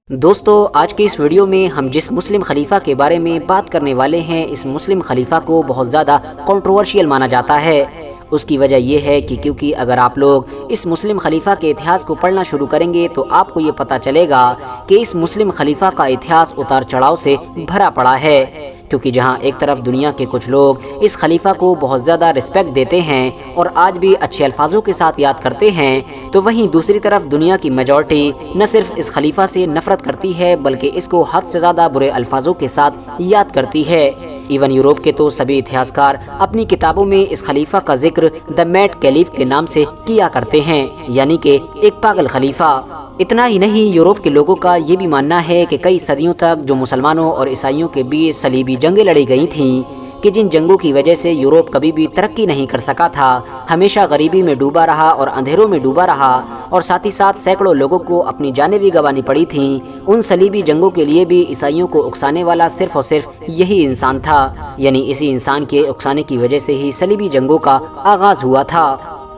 دوستو آج کی اس ویڈیو میں ہم جس مسلم خلیفہ کے بارے میں بات کرنے والے ہیں، اس مسلم خلیفہ کو بہت زیادہ کنٹروورشیل مانا جاتا ہے۔ اس کی وجہ یہ ہے کہ کیونکہ اگر آپ لوگ اس مسلم خلیفہ کے اتہاس کو پڑھنا شروع کریں گے تو آپ کو یہ پتہ چلے گا کہ اس مسلم خلیفہ کا اتہاس اتار چڑھاؤ سے بھرا پڑا ہے، کیونکہ جہاں ایک طرف دنیا کے کچھ لوگ اس خلیفہ کو بہت زیادہ رسپیکٹ دیتے ہیں اور آج بھی اچھے الفاظوں کے ساتھ یاد کرتے ہیں، تو وہیں دوسری طرف دنیا کی میجورٹی نہ صرف اس خلیفہ سے نفرت کرتی ہے بلکہ اس کو حد سے زیادہ برے الفاظوں کے ساتھ یاد کرتی ہے۔ ایون یورپ کے تو سبھی اتہاسکار اپنی کتابوں میں اس خلیفہ کا ذکر دی میڈ کیلیف کے نام سے کیا کرتے ہیں، یعنی کہ ایک پاگل خلیفہ۔ اتنا ہی نہیں، یورپ کے لوگوں کا یہ بھی ماننا ہے کہ کئی صدیوں تک جو مسلمانوں اور عیسائیوں کے بیچ صلیبی جنگیں لڑی گئی تھیں، کہ جن جنگوں کی وجہ سے یورپ کبھی بھی ترقی نہیں کر سکا تھا، ہمیشہ غریبی میں ڈوبا رہا اور اندھیروں میں ڈوبا رہا، اور ساتھ ہی ساتھ سینکڑوں لوگوں کو اپنی جانیں بھی گنوانی پڑی تھیں، ان صلیبی جنگوں کے لیے بھی عیسائیوں کو اکسانے والا صرف اور صرف یہی انسان تھا، یعنی اسی انسان کے اکسانے کی وجہ سے ہی صلیبی جنگوں کا آغاز ہوا تھا۔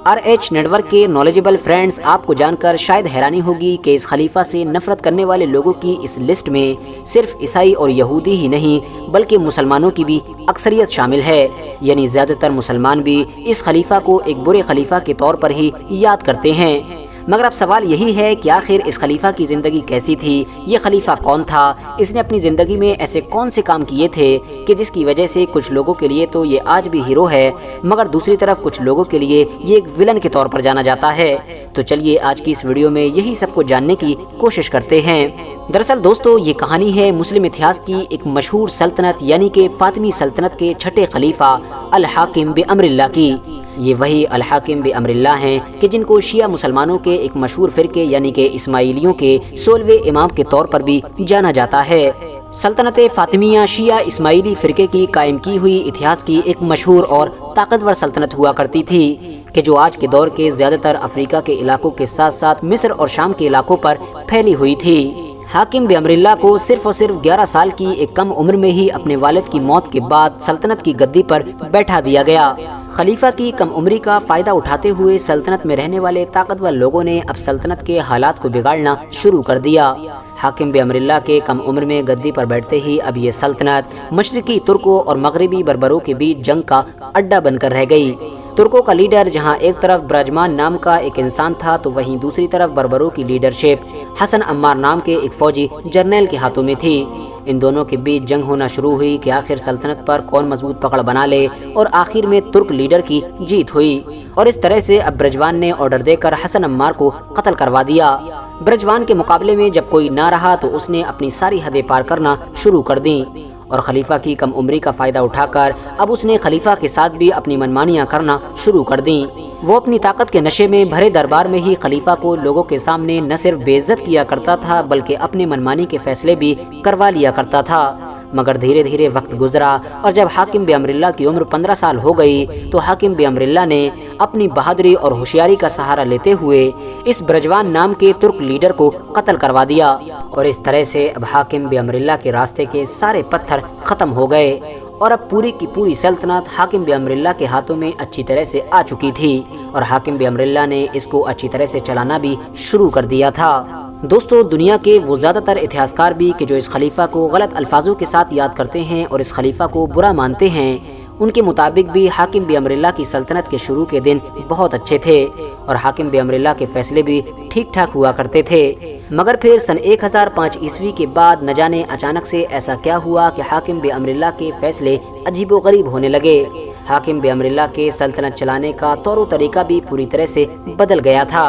RH نیٹ ورک کے نالجبل فرینڈز، آپ کو جان کر شاید حیرانی ہوگی کہ اس خلیفہ سے نفرت کرنے والے لوگوں کی اس لسٹ میں صرف عیسائی اور یہودی ہی نہیں بلکہ مسلمانوں کی بھی اکثریت شامل ہے، یعنی زیادہ تر مسلمان بھی اس خلیفہ کو ایک برے خلیفہ کے طور پر ہی یاد کرتے ہیں۔ مگر اب سوال یہی ہے کہ آخر اس خلیفہ کی زندگی کیسی تھی؟ یہ خلیفہ کون تھا؟ اس نے اپنی زندگی میں ایسے کون سے کام کیے تھے کہ جس کی وجہ سے کچھ لوگوں کے لیے تو یہ آج بھی ہیرو ہے، مگر دوسری طرف کچھ لوگوں کے لیے یہ ایک ویلن کے طور پر جانا جاتا ہے؟ تو چلیے آج کی اس ویڈیو میں یہی سب کو جاننے کی کوشش کرتے ہیں۔ دراصل دوستو، یہ کہانی ہے مسلم اتہاس کی ایک مشہور سلطنت یعنی کہ فاطمی سلطنت کے چھٹے خلیفہ الحاکم بامر اللہ کی۔ یہ وہی الحاکم بامر اللہ ہیں کہ جن کو شیعہ مسلمانوں کے ایک مشہور فرقے یعنی کہ اسماعیلیوں کے 16ویں امام کے طور پر بھی جانا جاتا ہے۔ سلطنت فاطمیہ شیعہ اسماعیلی فرقے کی قائم کی ہوئی اتہاس کی ایک مشہور اور طاقتور سلطنت ہوا کرتی تھی، کہ جو آج کے دور کے زیادہ تر افریقہ کے علاقوں کے ساتھ ساتھ مصر اور شام کے علاقوں پر پھیلی ہوئی تھی۔ حاکم بامر اللہ کو صرف اور صرف 11 سال کی ایک کم عمر میں ہی اپنے والد کی موت کے بعد سلطنت کی گدی پر بیٹھا دیا گیا۔ خلیفہ کی کم عمری کا فائدہ اٹھاتے ہوئے سلطنت میں رہنے والے طاقتور لوگوں نے اب سلطنت کے حالات کو بگاڑنا شروع کر دیا۔ حاکم بامر اللہ کے کم عمر میں گدی پر بیٹھتے ہی اب یہ سلطنت مشرقی ترکوں اور مغربی بربروں کے بیچ جنگ کا اڈا بن کر رہ گئی۔ ترکوں کا لیڈر جہاں ایک طرف برجمان نام کا ایک انسان تھا تو وہیں دوسری طرف بربروں کی لیڈرشپ حسن عمار نام کے ایک فوجی جرنیل کے ہاتھوں میں تھی۔ ان دونوں کے بیچ جنگ ہونا شروع ہوئی کہ آخر سلطنت پر کون مضبوط پکڑ بنا لے، اور آخر میں ترک لیڈر کی جیت ہوئی، اور اس طرح سے اب برجوان نے آرڈر دے کر حسن عمار کو قتل کروا دیا۔ برجوان کے مقابلے میں جب کوئی نہ رہا تو اس نے اپنی ساری حدیں پار کرنا شروع کر دیں، اور خلیفہ کی کم عمری کا فائدہ اٹھا کر اب اس نے خلیفہ کے ساتھ بھی اپنی منمانیاں کرنا شروع کر دیں۔ وہ اپنی طاقت کے نشے میں بھرے دربار میں ہی خلیفہ کو لوگوں کے سامنے نہ صرف بے عزت کیا کرتا تھا بلکہ اپنی منمانی کے فیصلے بھی کروا لیا کرتا تھا۔ مگر دھیرے دھیرے وقت گزرا اور جب حاکم بامر اللہ کی عمر 15 سال ہو گئی تو حاکم بامر اللہ نے اپنی بہادری اور ہوشیاری کا سہارا لیتے ہوئے اس برجوان نام کے ترک لیڈر کو قتل کروا دیا، اور اس طرح سے اب حاکم بامر اللہ کے راستے کے سارے پتھر ختم ہو گئے، اور اب پوری کی پوری سلطنت حاکم بامر اللہ کے ہاتھوں میں اچھی طرح سے آ چکی تھی، اور حاکم بامر اللہ نے اس کو اچھی طرح سے چلانا بھی شروع کر دیا تھا۔ دوستو، دنیا کے وہ زیادہ تر اتہاسکار بھی کہ جو اس خلیفہ کو غلط الفاظوں کے ساتھ یاد کرتے ہیں اور اس خلیفہ کو برا مانتے ہیں، ان کے مطابق بھی حاکم بامر اللہ کی سلطنت کے شروع کے دن بہت اچھے تھے، اور حاکم بامر اللہ کے فیصلے بھی ٹھیک ٹھاک ہوا کرتے تھے۔ مگر پھر سن 1005 عیسوی کے بعد نہ جانے اچانک سے ایسا کیا ہوا کہ حاکم بامر اللہ کے فیصلے عجیب و غریب ہونے لگے۔ حاکم بامر اللہ کے سلطنت چلانے کا طور و طریقہ بھی پوری طرح سے بدل گیا تھا۔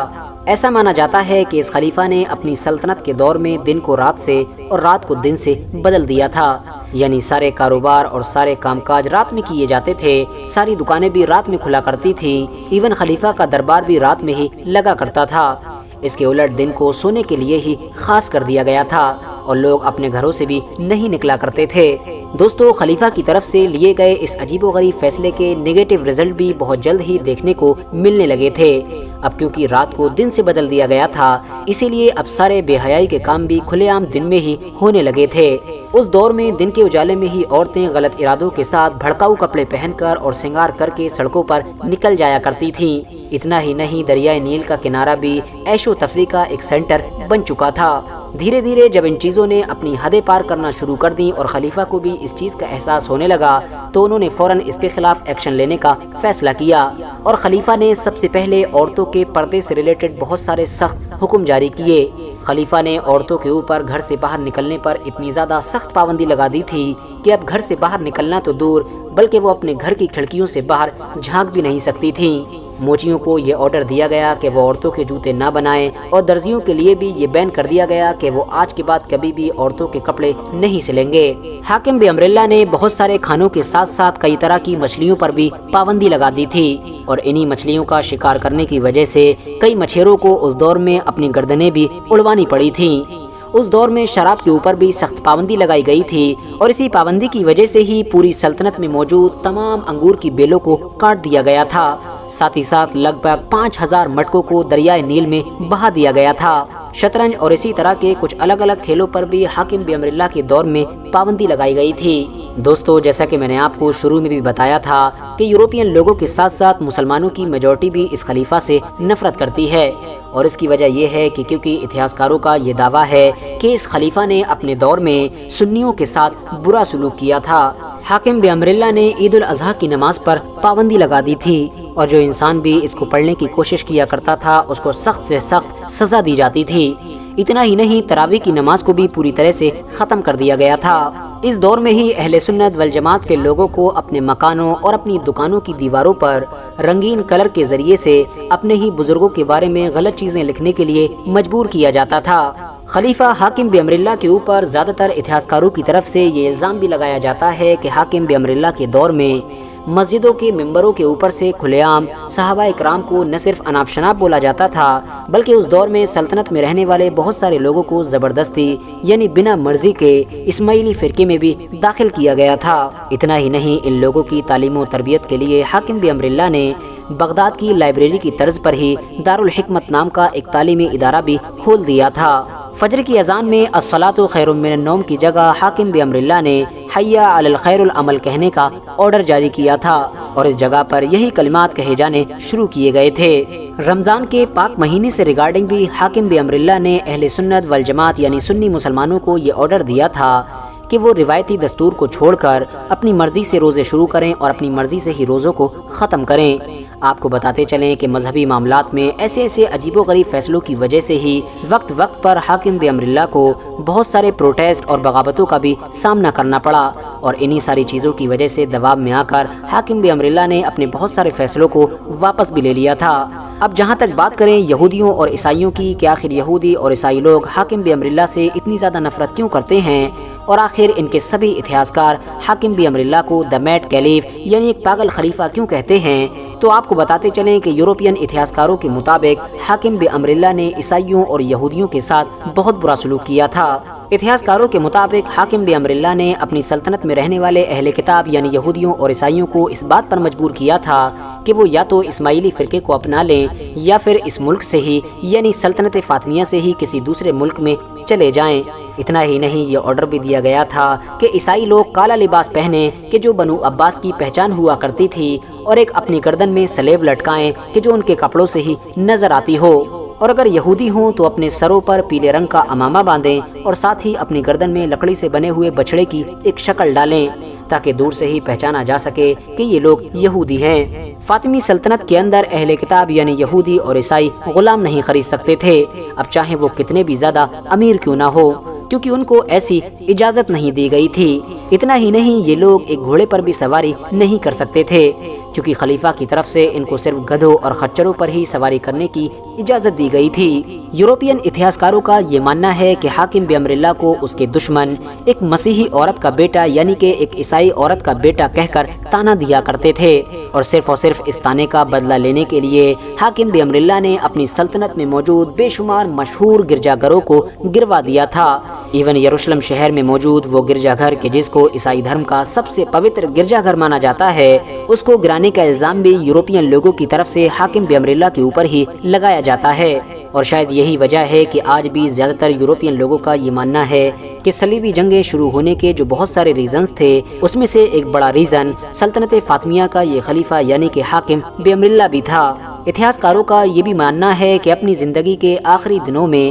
ایسا مانا جاتا ہے کہ اس خلیفہ نے اپنی سلطنت کے دور میں دن کو رات سے اور رات کو دن سے بدل دیا تھا، یعنی سارے کاروبار اور سارے کام کاج رات میں کیے جاتے تھے، ساری دکانیں بھی رات میں کھلا کرتی تھیں، ایون خلیفہ کا دربار بھی رات میں ہی لگا کرتا تھا۔ اس کے الٹ دن کو سونے کے لیے ہی خاص کر دیا گیا تھا، اور لوگ اپنے گھروں سے بھی نہیں نکلا کرتے تھے۔ دوستو، خلیفہ کی طرف سے لیے گئے اس عجیب و غریب فیصلے کے نیگیٹو رزلٹ بھی بہت جلد ہی دیکھنے کو ملنے لگے تھے۔ اب کیونکہ رات کو دن سے بدل دیا گیا تھا، اسی لیے اب سارے بے حیائی کے کام بھی کھلے عام دن میں ہی ہونے لگے تھے۔ اس دور میں دن کے اجالے میں ہی عورتیں غلط ارادوں کے ساتھ بھڑکاؤ کپڑے پہن کر اور سنگار کر کے سڑکوں پر نکل جایا کرتی تھیں۔ اتنا ہی نہیں، دریائے نیل کا کنارہ بھی عیش و تفریح کا ایک سینٹر بن چکا تھا۔ دھیرے دھیرے جب ان چیزوں نے اپنی حدیں پار کرنا شروع کر دیں اور خلیفہ کو بھی اس چیز کا احساس ہونے لگا تو انہوں نے فوراً اس کے خلاف ایکشن لینے کا فیصلہ کیا، اور خلیفہ نے سب سے پہلے عورتوں کے پردے سے ریلیٹڈ بہت سارے سخت حکم جاری کیے۔ خلیفہ نے عورتوں کے اوپر گھر سے باہر نکلنے پر اتنی زیادہ سخت پابندی لگا دی تھی کہ اب گھر سے باہر نکلنا تو دور بلکہ وہ اپنے گھر کی کھڑکیوں سے باہر جھانک بھی نہیں سکتی تھیں۔ موچیوں کو یہ آرڈر دیا گیا کہ وہ عورتوں کے جوتے نہ بنائیں، اور درزیوں کے لیے بھی یہ بین کر دیا گیا کہ وہ آج کے بعد کبھی بھی عورتوں کے کپڑے نہیں سلیں گے۔ حاکم بامر اللہ نے بہت سارے کھانوں کے ساتھ ساتھ کئی طرح کی مچھلیوں پر بھی پابندی لگا دی تھی، اور انہی مچھلیوں کا شکار کرنے کی وجہ سے کئی مچھیروں کو اس دور میں اپنی گردنیں بھی اڑوانی پڑی تھیں۔ اس دور میں شراب کے اوپر بھی سخت پابندی لگائی گئی تھی، اور اسی پابندی کی وجہ سے ہی پوری سلطنت میں موجود تمام انگور کی بیلوں کو کاٹ دیا گیا تھا۔ ساتھ ہی ساتھ لگ بھگ 5000 مٹکوں کو دریائے نیل میں بہا دیا گیا تھا۔ شطرنج اور اسی طرح کے کچھ الگ الگ کھیلوں پر بھی حاکم بامر اللہ کے دور میں پابندی لگائی گئی تھی۔ دوستو، جیسا کہ میں نے آپ کو شروع میں بھی بتایا تھا کہ یورپین لوگوں کے ساتھ ساتھ مسلمانوں کی میجورٹی بھی اس خلیفہ سے نفرت کرتی ہے، اور اس کی وجہ یہ ہے کہ کیونکہ اتہاسکاروں کا یہ دعویٰ ہے کہ اس خلیفہ نے اپنے دور میں سنیوں کے ساتھ برا سلوک کیا تھا۔ حاکم بامر اللہ نے عید الاضحیٰ کی نماز پر پابندی لگا دی تھی، اور جو انسان بھی اس کو پڑھنے کی کوشش کیا کرتا تھا اس کو سخت سے سخت سزا دی جاتی تھی۔ اتنا ہی نہیں، تراویح کی نماز کو بھی پوری طرح سے ختم کر دیا گیا تھا۔ اس دور میں ہی اہل سنت والجماعت کے لوگوں کو اپنے مکانوں اور اپنی دکانوں کی دیواروں پر رنگین کلر کے ذریعے سے اپنے ہی بزرگوں کے بارے میں غلط چیزیں لکھنے کے لیے مجبور کیا جاتا تھا۔ خلیفہ حاکم بامر اللہ کے اوپر زیادہ تر اتہاسکاروں کی طرف سے یہ الزام بھی لگایا جاتا ہے کہ حاکم بامر اللہ کے دور میں مسجدوں کے ممبروں کے اوپر سے کھلے عام صحابہ اکرام کو نہ صرف اناپ شناپ بولا جاتا تھا، بلکہ اس دور میں سلطنت میں رہنے والے بہت سارے لوگوں کو زبردستی یعنی بنا مرضی کے اسماعیلی فرقے میں بھی داخل کیا گیا تھا۔ اتنا ہی نہیں، ان لوگوں کی تعلیم و تربیت کے لیے حاکم بامر اللہ نے بغداد کی لائبریری کی طرز پر ہی دارالحکمت نام کا ایک تعلیمی ادارہ بھی کھول دیا تھا۔ فجر کی اذان میں الصلاۃ خیر من النوم کی جگہ حاکم بامر اللہ نے حی علی الخیر العمل کہنے کا آرڈر جاری کیا تھا، اور اس جگہ پر یہی کلمات کہے جانے شروع کیے گئے تھے۔ رمضان کے پاک مہینے سے ریگارڈنگ بھی حاکم بامر اللہ نے اہل سنت والجماعت یعنی سنی مسلمانوں کو یہ آرڈر دیا تھا کہ وہ روایتی دستور کو چھوڑ کر اپنی مرضی سے روزے شروع کریں اور اپنی مرضی سے ہی روزوں کو ختم کریں۔ آپ کو بتاتے چلیں کہ مذہبی معاملات میں ایسے عجیب و غریب فیصلوں کی وجہ سے ہی وقت وقت پر حاکم بامر اللہ کو بہت سارے پروٹیسٹ اور بغاوتوں کا بھی سامنا کرنا پڑا، اور انہی ساری چیزوں کی وجہ سے دباؤ میں آ کر حاکم بامر اللہ نے اپنے بہت سارے فیصلوں کو واپس بھی لے لیا تھا۔ اب جہاں تک بات کریں یہودیوں اور عیسائیوں کی کہ آخر یہودی اور عیسائی لوگ حاکم بامر اللہ سے اتنی زیادہ نفرت کیوں کرتے ہیں، اور آخر ان کے سبھی اتہاسکار حاکم بامر اللہ کو دی میڈ کیلیف یعنی ایک پاگل خلیفہ کیوں کہتے ہیں، تو آپ کو بتاتے چلیں کہ یورپین اتہاسکاروں کے مطابق حاکم بامر اللہ نے عیسائیوں اور یہودیوں کے ساتھ بہت برا سلوک کیا تھا۔ اتہاسکاروں کے مطابق حاکم بامر اللہ نے اپنی سلطنت میں رہنے والے اہل کتاب یعنی یہودیوں اور عیسائیوں کو اس بات پر مجبور کیا تھا کہ وہ یا تو اسماعیلی فرقے کو اپنا لیں یا پھر اس ملک سے ہی یعنی سلطنت فاطمیہ سے ہی کسی دوسرے ملک میں چلے جائیں۔ اتنا ہی نہیں، یہ آرڈر بھی دیا گیا تھا کہ عیسائی لوگ کالا لباس پہنیں کہ جو بنو عباس کی پہچان ہوا کرتی تھی، اور ایک اپنی گردن میں سلیب لٹکائیں کہ جو ان کے کپڑوں سے ہی نظر آتی ہو، اور اگر یہودی ہوں تو اپنے سروں پر پیلے رنگ کا عمامہ باندھیں اور ساتھ ہی اپنی گردن میں لکڑی سے بنے ہوئے بچڑے کی ایک شکل ڈالیں تاکہ دور سے ہی پہچانا جا سکے کہ یہ لوگ یہودی ہیں۔ فاطمی سلطنت کے اندر اہل کتاب یعنی یہودی اور عیسائی غلام نہیں خرید سکتے تھے، اب چاہے وہ کتنے بھی زیادہ امیر کیوں نہ ہو، کیونکہ ان کو ایسی اجازت نہیں دی گئی تھی۔ اتنا ہی نہیں، یہ لوگ ایک گھوڑے پر بھی سواری نہیں کر سکتے تھے، کیونکہ خلیفہ کی طرف سے ان کو صرف گدھوں اور خچروں پر ہی سواری کرنے کی اجازت دی گئی تھی۔ یورپین اتہاسکاروں کا یہ ماننا ہے کہ حاکم بامر اللہ کو اس کے دشمن ایک مسیحی عورت کا بیٹا یعنی کہ ایک عیسائی عورت کا بیٹا کہہ کر طعنہ دیا کرتے تھے، اور صرف اس طعنے کا بدلہ لینے کے لیے حاکم بامر اللہ نے اپنی سلطنت میں موجود بے شمار مشہور گرجا گھروں کو گروا دیا تھا۔ ایون یروشلم شہر میں موجود وہ گرجا گھر کہ جس کو عیسائی دھرم کا سب سے پوتر گرجا گھر مانا جاتا ہے، اس کو گرانے کا الزام بھی یورپین لوگوں کی طرف سے حاکم بامر اللہ کے اوپر ہی لگایا جاتا ہے، اور شاید یہی وجہ ہے کہ آج بھی زیادہ تر یورپین لوگوں کا یہ ماننا ہے کہ صلیبی جنگیں شروع ہونے کے جو بہت سارے ریزنز تھے، اس میں سے ایک بڑا ریزن سلطنت فاطمیہ کا یہ خلیفہ یعنی کہ حاکم بامر اللہ بھی تھا۔ اتہاسکاروں کا یہ بھی ماننا ہے کہ اپنی زندگی کے آخری دنوں میں